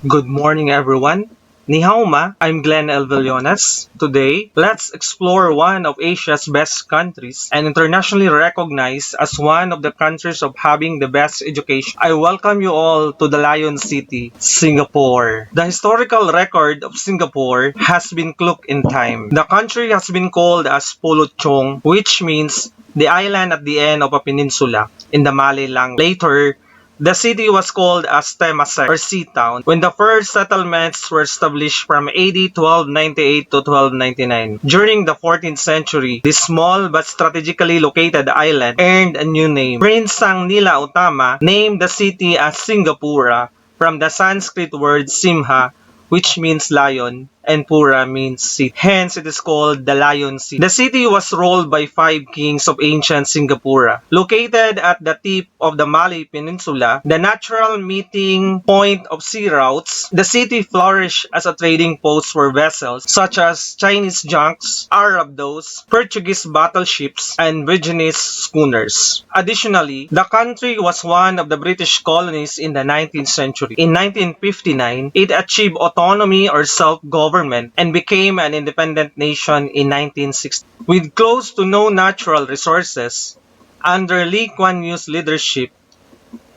Good morning, everyone. Ni hao ma, I'm Glenn L. Villonas. Today, let's explore one of Asia's best countries and internationally recognized as one of the countries of having the best education. I welcome you all to the Lion City, Singapore. The historical record of Singapore has been clocked in time. The country has been called as Pulut Chong, which means the island at the end of a peninsula in the Malay language. Later, the city was called as Temasek or Sea Town when the first settlements were established from AD 1298 to 1299. During the 14th century, this small but strategically located island earned a new name. Prince Sang Nila Utama named the city as Singapura from the Sanskrit word Simha, which means lion, and Pura means city. Hence, it is called the Lion City. The city was ruled by 5 kings of ancient Singapura. Located at the tip of the Malay Peninsula, the natural meeting point of sea routes, the city flourished as a trading post for vessels such as Chinese junks, Arab those, Portuguese battleships, and Virginese schooners. Additionally, the country was one of the British colonies in the 19th century. In 1959, it achieved autonomy or self-government and became an independent nation in 1960. With close to no natural resources, under Lee Kuan Yew's leadership,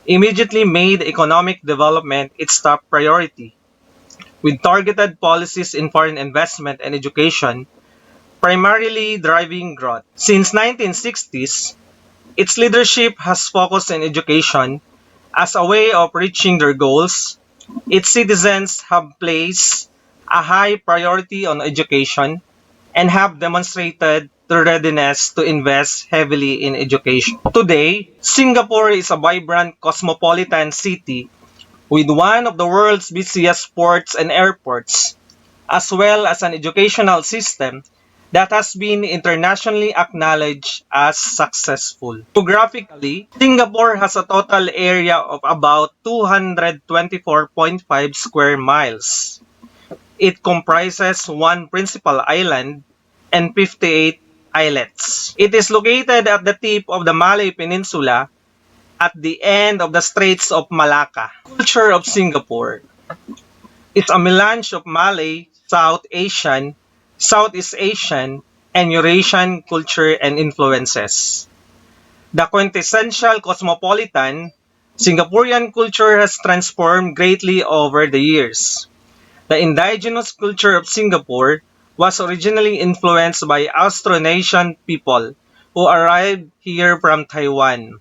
immediately made economic development its top priority, with targeted policies in foreign investment and education primarily driving growth. Since 1960s, its leadership has focused on education as a way of reaching their goals. Its citizens have placed a high priority on education and have demonstrated their readiness to invest heavily in education. Today, Singapore is a vibrant cosmopolitan city with one of the world's busiest ports and airports, as well as an educational system that has been internationally acknowledged as successful. Geographically, Singapore has a total area of about 224.5 square miles. It comprises one principal island and 58 islets. It is located at the tip of the Malay Peninsula at the end of the Straits of Malacca. Culture of Singapore. It's a melange of Malay, South Asian, Southeast Asian, and Eurasian culture and influences. The quintessential cosmopolitan, Singaporean culture has transformed greatly over the years. The indigenous culture of Singapore was originally influenced by Austronesian people who arrived here from Taiwan.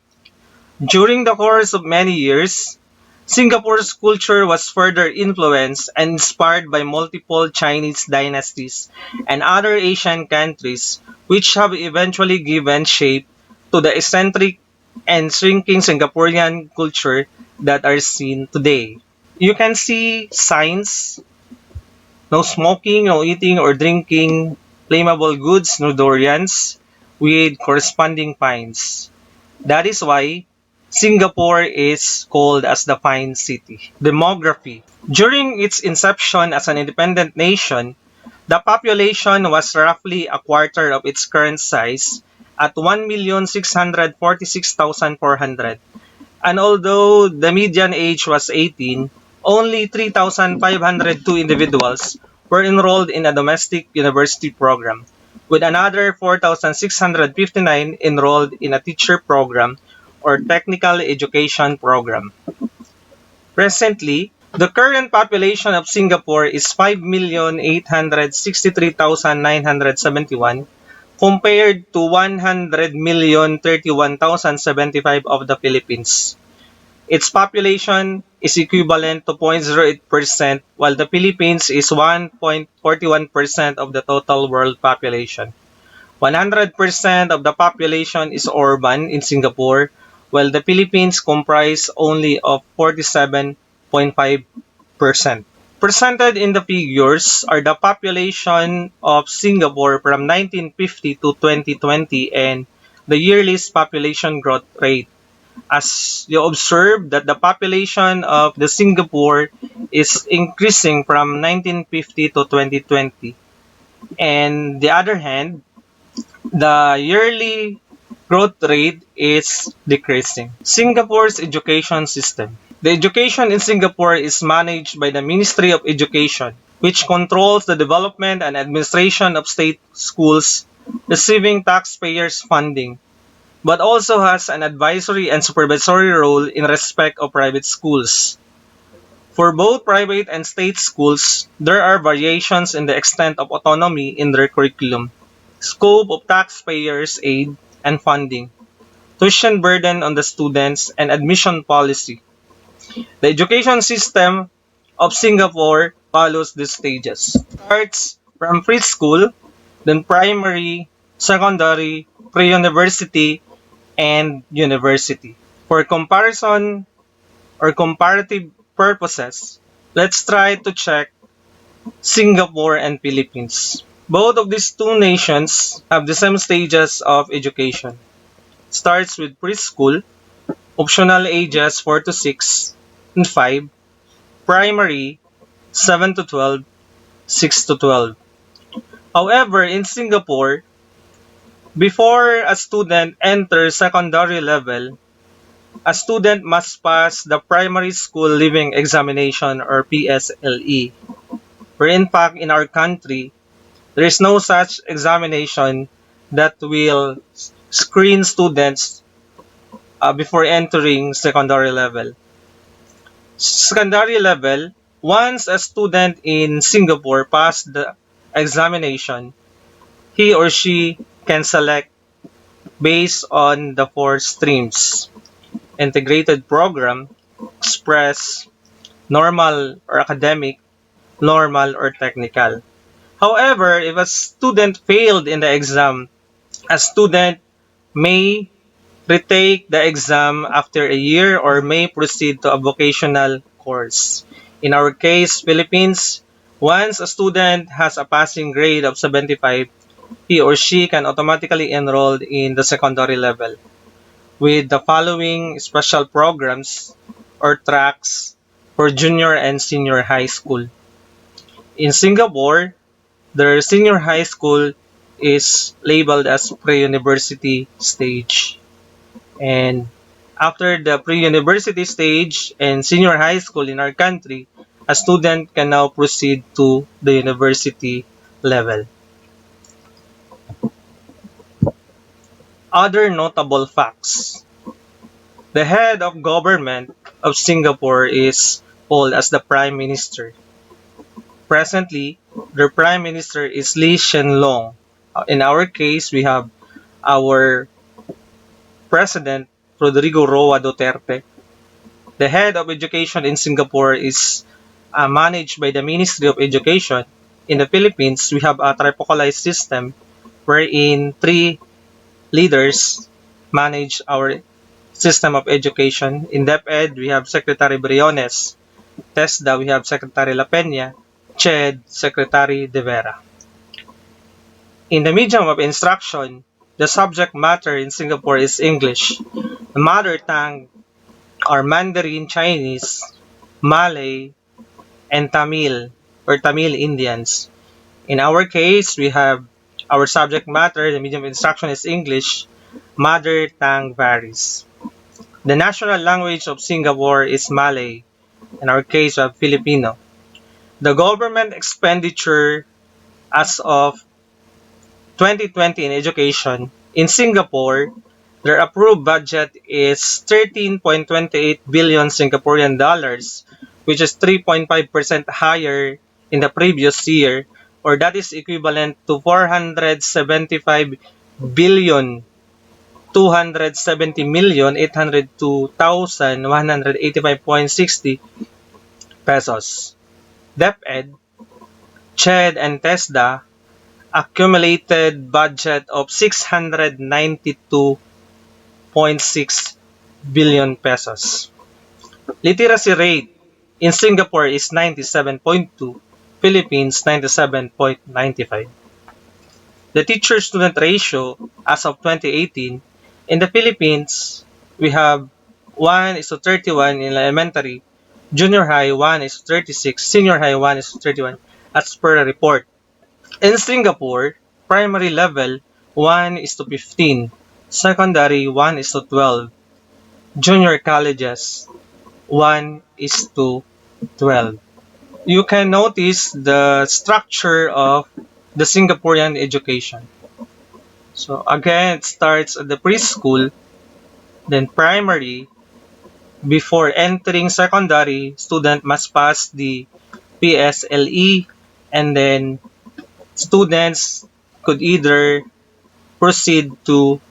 During the course of many years, Singapore's culture was further influenced and inspired by multiple Chinese dynasties and other Asian countries, which have eventually given shape to the eccentric and shrinking Singaporean culture that are seen today. You can see signs: no smoking, no eating or drinking flammable goods, no durians, with corresponding fines. That is why Singapore is called as the Fine City. Demography. During its inception as an independent nation, the population was roughly a quarter of its current size at 1,646,400. And although the median age was 18, only 3,502 individuals were enrolled in a domestic university program, with another 4,659 enrolled in a teacher program or technical education program. Presently, the current population of Singapore is 5,863,971 compared to 100,031,075 of the Philippines. Its population is equivalent to 0.08%, while the Philippines is 1.41% of the total world population. 100% of the population is urban in Singapore, while the Philippines comprise only of 47.5%. Presented in the figures are the population of Singapore from 1950 to 2020 and the yearly population growth rate. As you observe that the population of the Singapore is increasing from 1950 to 2020. And the other hand, the yearly growth rate is decreasing. Singapore's education system. The education in Singapore is managed by the Ministry of Education, which controls the development and administration of state schools receiving taxpayers' funding, but also has an advisory and supervisory role in respect of private schools. For both private and state schools, there are variations in the extent of autonomy in their curriculum, scope of taxpayers' aid and funding, tuition burden on the students, and admission policy. The education system of Singapore follows these stages. Starts from preschool, then primary, secondary, pre-university, and university. For comparison or comparative purposes, let's try to check Singapore and Philippines. Both of these two nations have the same stages of education. Starts with preschool, optional ages 4 to 6 and 5, primary 7 to 12, 6 to 12. However, in Singapore, before a student enters secondary level, a student must pass the Primary School Leaving Examination or PSLE. Where in fact in our country, there is no such examination that will screen students before entering secondary level. Secondary level, once a student in Singapore passed the examination, he or she can select based on the four streams: integrated program, express, normal or academic, normal or technical. However, if a student failed in the exam, a student may retake the exam after a year or may proceed to a vocational course. In our case, Philippines, once a student has a passing grade of 75, he or she can automatically enroll in the secondary level with the following special programs or tracks for junior and senior high school. In Singapore, their senior high school is labeled as pre-university stage. And after the pre-university stage and senior high school in our country, a student can now proceed to the university level. Other notable facts. The head of government of Singapore is called as the Prime Minister. Presently, their Prime Minister is Lee Hsien Loong. In our case, we have our President Rodrigo Roa Duterte. The head of education in Singapore is managed by the Ministry of Education. In the Philippines, we have a tripocalized system wherein three leaders manage our system of education. In DepEd, we have Secretary Briones. TESDA, we have Secretary La Peña. CHED, Secretary De Vera. In the medium of instruction, the subject matter in Singapore is English. The mother tongue are Mandarin Chinese, Malay, and Tamil or Tamil Indians. In our case, we have our subject matter, the medium of instruction is English, mother tongue varies. The national language of Singapore is Malay. In our case, we have Filipino. The government expenditure as of 2020 in education in Singapore, their approved budget is 13.28 billion Singaporean dollars, which is 3.5% higher in the previous year, or that is equivalent to 475 billion 270 million 802,185.60 pesos. DepEd, CHED, and TESDA accumulated budget of 692.6 billion pesos. Literacy rate in Singapore is 97.2, Philippines 97.95. The teacher-student ratio as of 2018, in the Philippines, we have 1:31 in elementary, junior high 1:36, senior high 1:31 as per a report. In Singapore, primary level 1:15, Secondary 1 is to 12. Junior colleges 1 is to 12. You can notice the structure of the Singaporean education. So again, it starts at the preschool, then primary. Before entering secondary, student must pass the PSLE, and then students could either proceed to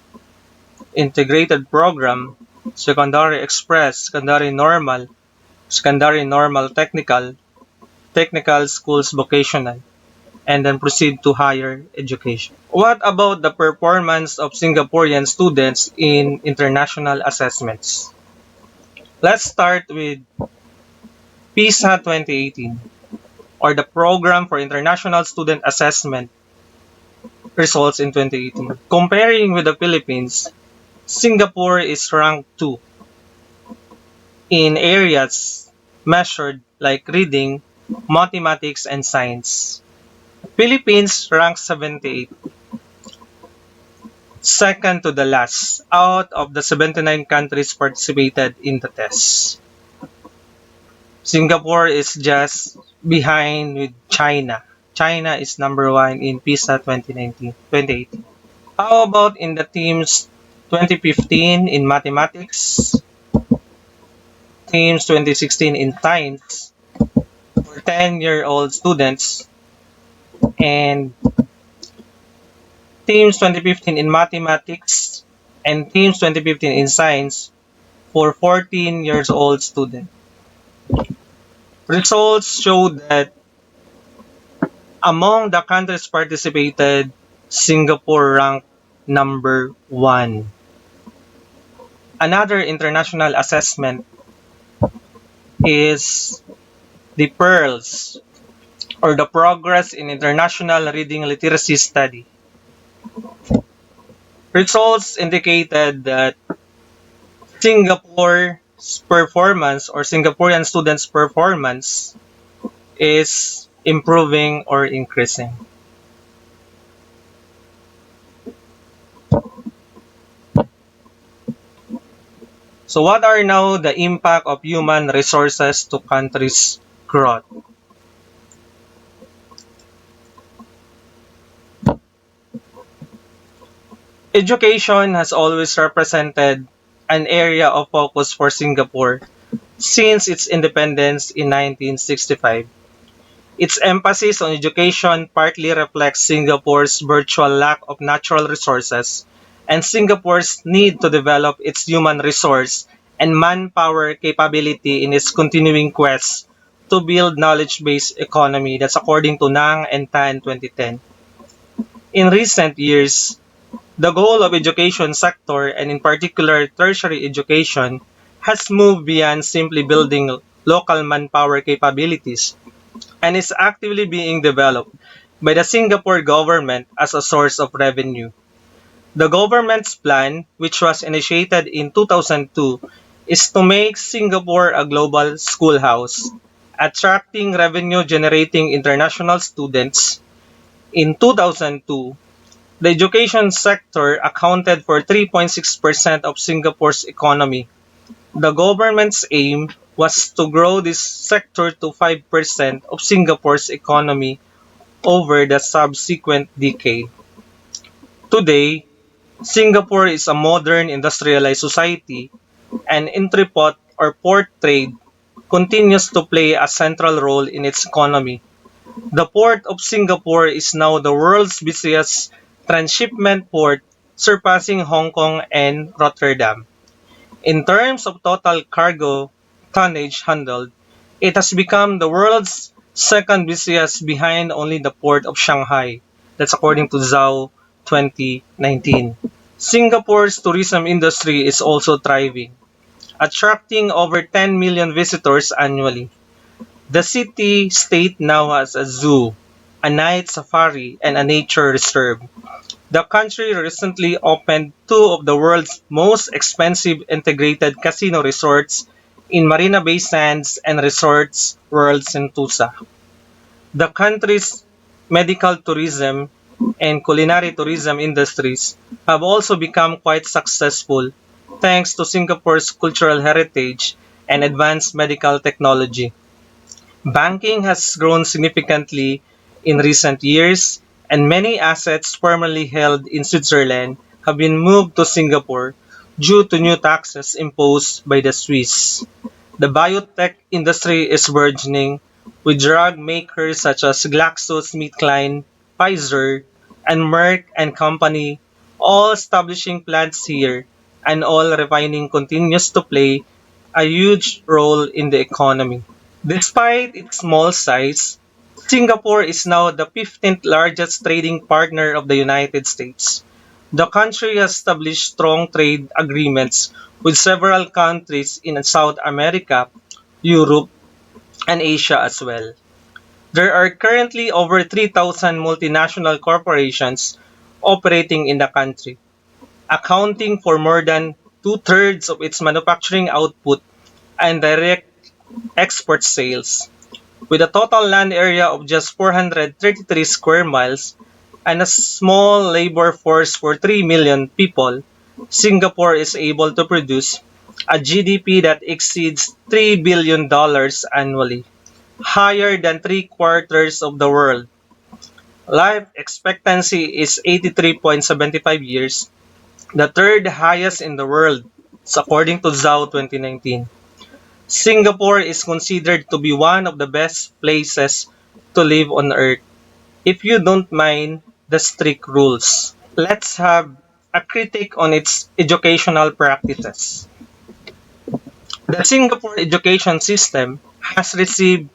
integrated program, secondary express, secondary normal technical, technical schools vocational, and then proceed to higher education. What about the performance of Singaporean students in international assessments? Let's start with PISA 2018, or the Program for International Student Assessment results in 2018. Comparing with the Philippines, Singapore is ranked 2 in areas measured like reading, mathematics, and science. Philippines ranks 78, second to the last out of the 79 countries participated in the test. Singapore is just behind with China. China is number 1 in PISA 2018. How about in the teams 2015 in mathematics, teams 2016 in science for 10-year-old students, and teams 2015 in mathematics and teams 2015 in science for 14 years old students. Results show that among the countries participated, Singapore ranked number 1. Another international assessment is the PEARLS, or the Progress in International Reading Literacy Study. Results indicated that Singapore's performance, or Singaporean students' performance, is improving or increasing. So what are now the impact of human resources to countries' growth? Education has always represented an area of focus for Singapore since its independence in 1965. Its emphasis on education partly reflects Singapore's virtual lack of natural resources and Singapore's need to develop its human resource and manpower capability in its continuing quest to build knowledge-based economy. That's according to Nang and Tan 2010. In recent years, the goal of education sector, and in particular tertiary education, has moved beyond simply building local manpower capabilities and is actively being developed by the Singapore government as a source of revenue. The government's plan, which was initiated in 2002, is to make Singapore a global schoolhouse, attracting revenue-generating international students. In 2002, the education sector accounted for 3.6% of Singapore's economy. The government's aim was to grow this sector to 5% of Singapore's economy over the subsequent decade. Today, Singapore is a modern industrialized society, and entrepot or port trade continues to play a central role in its economy. The Port of Singapore is now the world's busiest transshipment port, surpassing Hong Kong and Rotterdam. In terms of total cargo tonnage handled, it has become the world's second busiest behind only the port of Shanghai. That's according to Zhao 2019. Singapore's tourism industry is also thriving, attracting over 10 million visitors annually. The city-state now has a zoo, a night safari, and a nature reserve. The country recently opened two of the world's most expensive integrated casino resorts in Marina Bay Sands and Resorts World Sentosa. The country's medical tourism and culinary tourism industries have also become quite successful thanks to Singapore's cultural heritage and advanced medical technology. Banking has grown significantly in recent years, and many assets formerly held in Switzerland have been moved to Singapore due to new taxes imposed by the Swiss. The biotech industry is burgeoning, with drug makers such as GlaxoSmithKline, Pfizer, and Merck and Company all establishing plants here, and oil refining continues to play a huge role in the economy. Despite its small size, Singapore is now the 15th largest trading partner of the United States. The country has established strong trade agreements with several countries in South America, Europe, and Asia as well. There are currently over 3,000 multinational corporations operating in the country, accounting for more than two-thirds of its manufacturing output and direct export sales. With a total land area of just 433 square miles and a small labor force for 3 million people, Singapore is able to produce a GDP that exceeds $3 billion annually, higher than three-quarters of the world. Life expectancy is 83.75 years, the third highest in the world, according to Zhao 2019. Singapore is considered to be one of the best places to live on earth if you don't mind the strict rules. Let's have a critique on its educational practices. The Singapore education system has received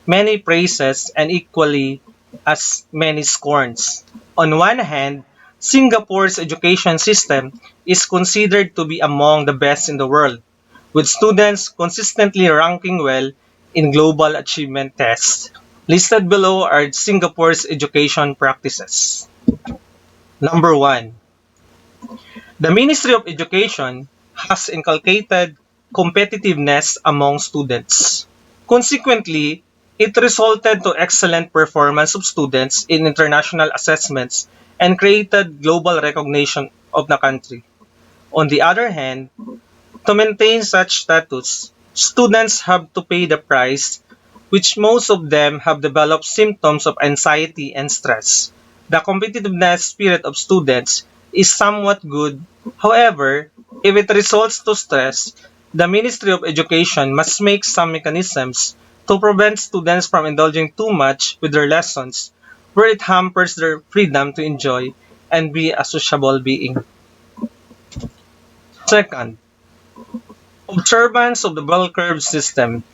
many praises and equally as many scorns. On one hand, Singapore's education system is considered to be among the best in the world, with students consistently ranking well in global achievement tests. Listed below are Singapore's education practices. Number 1. The Ministry of Education has inculcated competitiveness among students. Consequently, it resulted to excellent performance of students in international assessments and created global recognition of the country. On the other hand, to maintain such status, students have to pay the price, which most of them have developed symptoms of anxiety and stress. The competitiveness spirit of students is somewhat good. However, if it results to stress, the Ministry of Education must make some mechanisms to prevent students from indulging too much with their lessons, where it hampers their freedom to enjoy and be a sociable being. Second, observance of the bell curve system.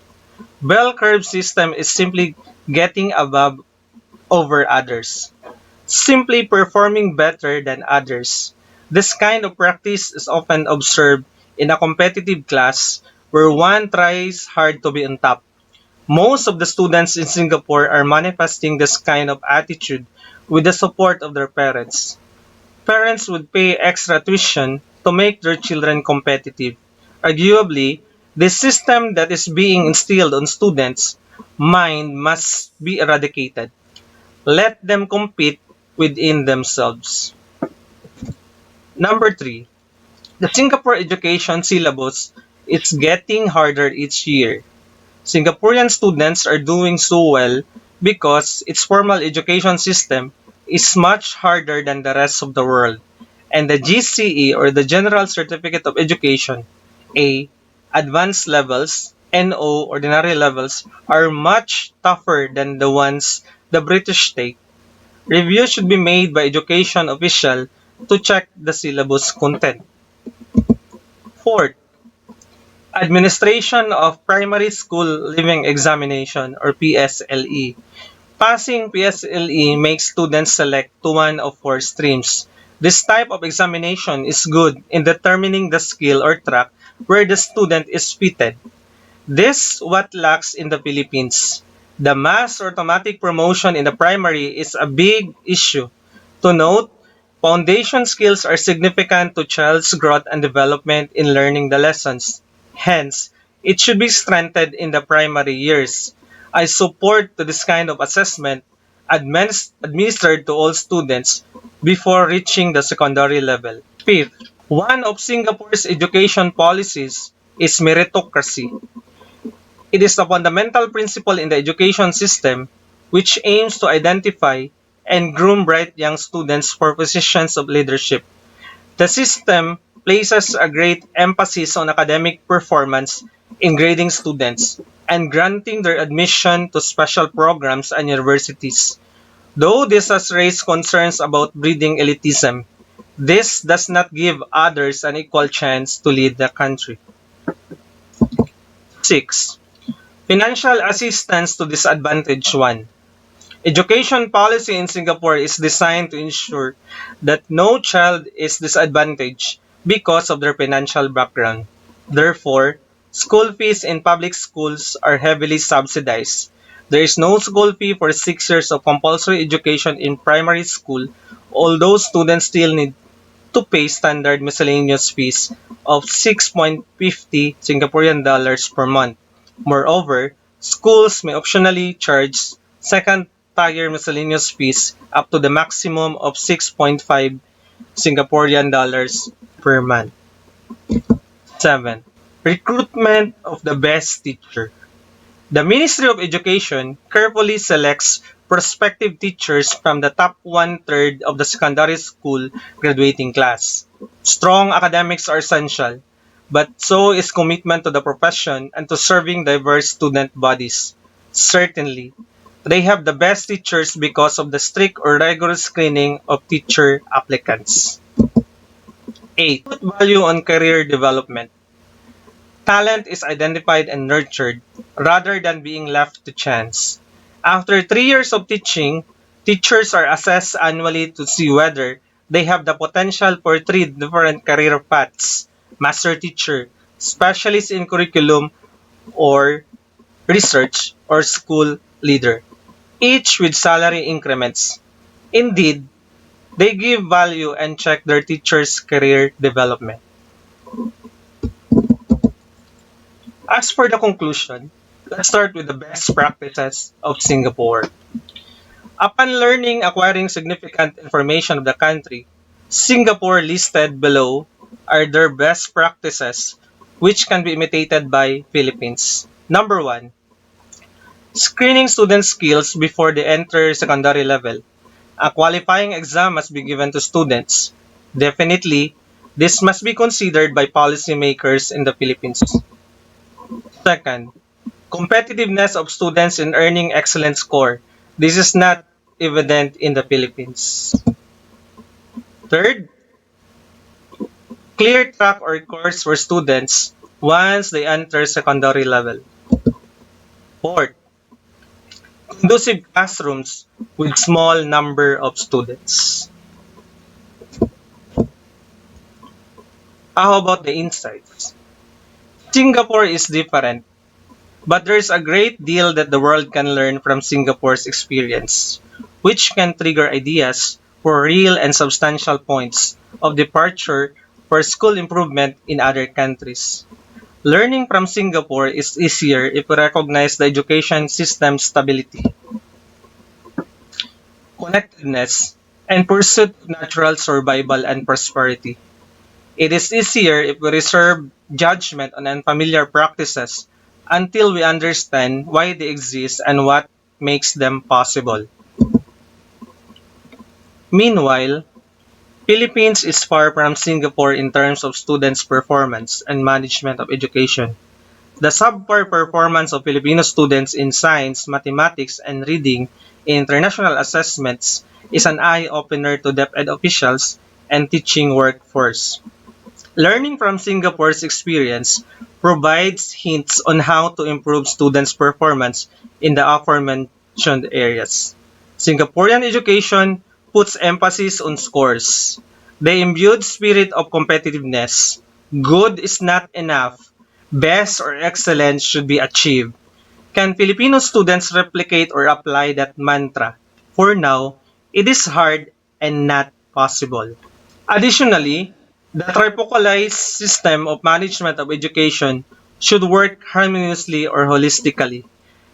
Bell curve system is simply getting above over others, simply performing better than others. This kind of practice is often observed in a competitive class where one tries hard to be on top. Most of the students in Singapore are manifesting this kind of attitude with the support of their parents. Parents would pay extra tuition to make their children competitive. Arguably, the system that is being instilled on students' mind must be eradicated. Let them compete within themselves. Number 3. The Singapore education syllabus is getting harder each year. Singaporean students are doing so well because its formal education system is much harder than the rest of the world, and the GCE or the General Certificate of Education, A, advanced levels, NO, ordinary levels, are much tougher than the ones the British take. Review should be made by education official to check the syllabus content. Fourth, administration of Primary School Leaving Examination or PSLE. Passing PSLE makes students select to one of four streams. This type of examination is good in determining the skill or track where the student is fitted. This what lacks in the Philippines. The mass automatic promotion in the primary is a big issue. To note, foundation skills are significant to child's growth and development in learning the lessons. Hence, it should be strengthened in the primary years. I support to this kind of assessment administered to all students before reaching the secondary level. Fifth, one of Singapore's education policies is meritocracy. It is a fundamental principle in the education system which aims to identify and groom bright young students for positions of leadership. The system places a great emphasis on academic performance in grading students and granting their admission to special programs and universities. Though this has raised concerns about breeding elitism, this does not give others an equal chance to lead the country. 6. Financial assistance to disadvantaged one. Education policy in Singapore is designed to ensure that no child is disadvantaged because of their financial background. Therefore, school fees in public schools are heavily subsidized. There is no school fee for 6 years of compulsory education in primary school, although students still need to pay standard miscellaneous fees of 6.50 Singaporean dollars per month. Moreover, schools may optionally charge second tier miscellaneous fees up to the maximum of 6.5 Singaporean dollars per month. 7. Recruitment of the best teacher. The Ministry of Education carefully selects prospective teachers from the top one-third of the secondary school graduating class. Strong academics are essential, but so is commitment to the profession and to serving diverse student bodies. Certainly, they have the best teachers because of the strict or rigorous screening of teacher applicants. 8. Put value on career development. Talent is identified and nurtured rather than being left to chance. After 3 years of teaching, teachers are assessed annually to see whether they have the potential for three different career paths: master teacher, specialist in curriculum or research, or school leader, each with salary increments. Indeed, they give value and check their teachers' career development. As for the conclusion, let's start with the best practices of Singapore. Upon acquiring significant information of the country, Singapore listed below are their best practices which can be imitated by Philippines. Number 1, screening student skills before they enter secondary level. A qualifying exam must be given to students. Definitely, this must be considered by policymakers in the Philippines. Second, competitiveness of students in earning excellent score. This is not evident in the Philippines. Third, clear track or course for students once they enter secondary level. Fourth, conducive classrooms with small number of students. How about the insights? Singapore is different, but there is a great deal that the world can learn from Singapore's experience, which can trigger ideas for real and substantial points of departure for school improvement in other countries. Learning from Singapore is easier if we recognize the education system's stability, connectedness, and pursuit of natural survival and prosperity. It is easier if we reserve judgment on unfamiliar practices until we understand why they exist and what makes them possible. Meanwhile, Philippines is far from Singapore in terms of students' performance and management of education. The subpar performance of Filipino students in science, mathematics, and reading in international assessments is an eye-opener to DepEd officials and teaching workforce. Learning from Singapore's experience provides hints on how to improve students' performance in the aforementioned areas. Singaporean education puts emphasis on scores. The imbued spirit of competitiveness. Good is not enough. Best or excellence should be achieved. Can Filipino students replicate or apply that mantra? For now, it is hard and not possible. Additionally, the tripocalized system of management of education should work harmoniously or holistically.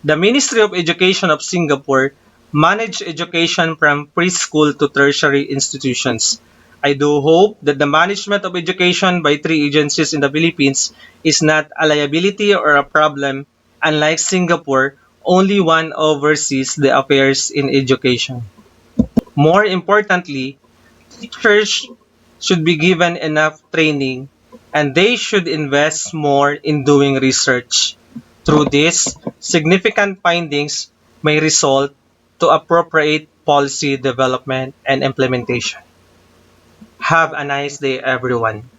The Ministry of Education of Singapore manage education from preschool to tertiary institutions. I do hope that the management of education by three agencies in the Philippines is not a liability or a problem. Unlike Singapore, only one oversees the affairs in education. More importantly, teachers should be given enough training and they should invest more in doing research. Through this, significant findings may result to appropriate policy development and implementation. Have a nice day, everyone.